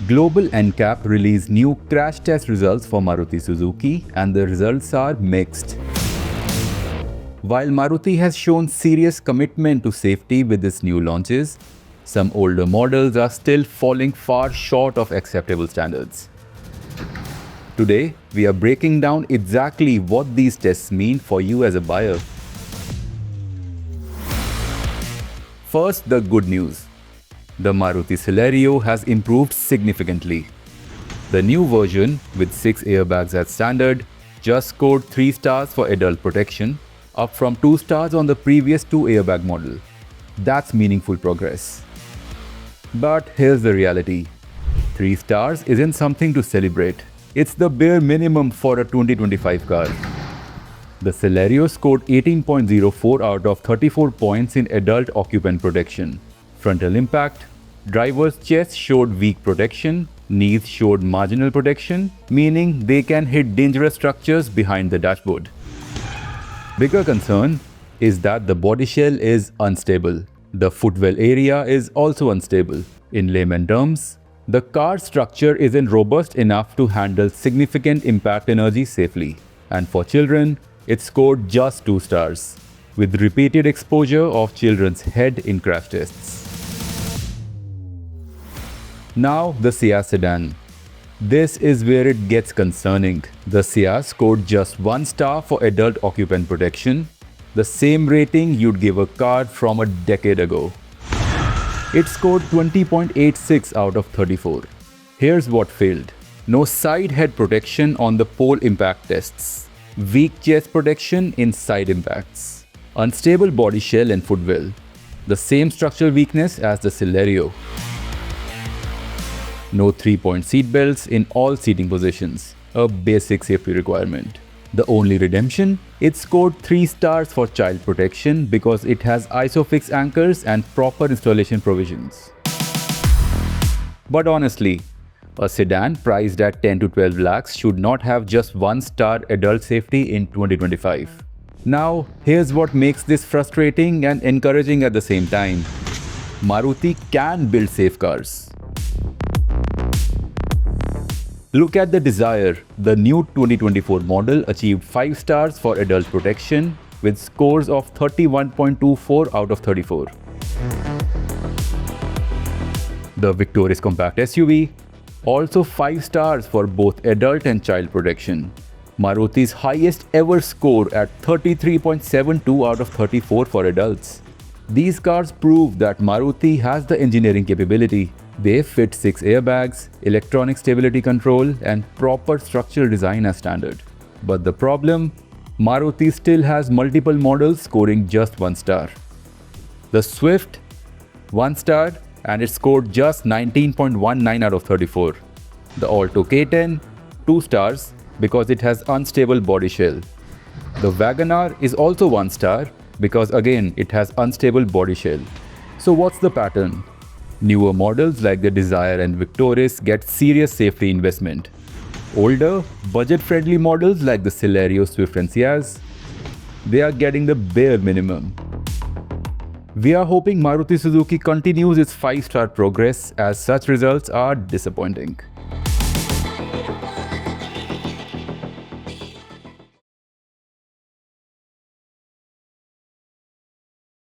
Global NCAP released new crash test results for Maruti Suzuki, and the results are mixed. While Maruti has shown serious commitment to safety with its new launches, some older models are still falling far short of acceptable standards. Today, we are breaking down exactly what these tests mean for you as a buyer. First, the good news. The Maruti Celerio has improved significantly. The new version, with 6 airbags as standard, just scored 3 stars for adult protection, up from 2 stars on the previous 2 airbag model. That's meaningful progress. But here's the reality. 3 stars isn't something to celebrate. It's the bare minimum for a 2025 car. The Celerio scored 18.04 out of 34 points in adult occupant protection. Frontal impact, driver's chest showed weak protection, knees showed marginal protection, meaning they can hit dangerous structures behind the dashboard. Bigger concern is that the body shell is unstable. The footwell area is also unstable. In layman terms, the car structure isn't robust enough to handle significant impact energy safely. And for children, it scored just 2 stars, with repeated exposure of children's head in crash tests. Now the Ciaz sedan. This is where it gets concerning. The Ciaz scored just 1 star for adult occupant protection, the same rating you'd give a car from a decade ago. It scored 20.86 out of 34. Here's what failed. No side head protection on the pole impact tests. Weak chest protection in side impacts. Unstable body shell and footwell. The same structural weakness as the Celerio. No 3-point seat belts in all seating positions. A basic safety requirement. The only redemption? It scored 3 stars for child protection because it has ISOFIX anchors and proper installation provisions. But honestly, a sedan priced at 10 to 12 lakhs should not have just 1-star adult safety in 2025. Now, here's what makes this frustrating and encouraging at the same time. Maruti can build safe cars. Look at the Dzire. The new 2024 model achieved 5 stars for adult protection with scores of 31.24 out of 34. The Victoris compact SUV, also 5 stars for both adult and child protection. Maruti's highest ever score at 33.72 out of 34 for adults. These cars prove that Maruti has the engineering capability. They fit 6 airbags, electronic stability control, and proper structural design as standard. But the problem? Maruti still has multiple models scoring just 1 star. The Swift, 1 star, and it scored just 19.19 out of 34. The Alto K10, 2 stars because it has unstable body shell. The Wagon R is also 1 star because again it has unstable body shell. So what's the pattern? Newer models like the Dzire and Victoris get serious safety investment. Older, budget-friendly models like the Celerio, Swift and Ciaz, they are getting the bare minimum. We are hoping Maruti Suzuki continues its 5-star progress as such results are disappointing.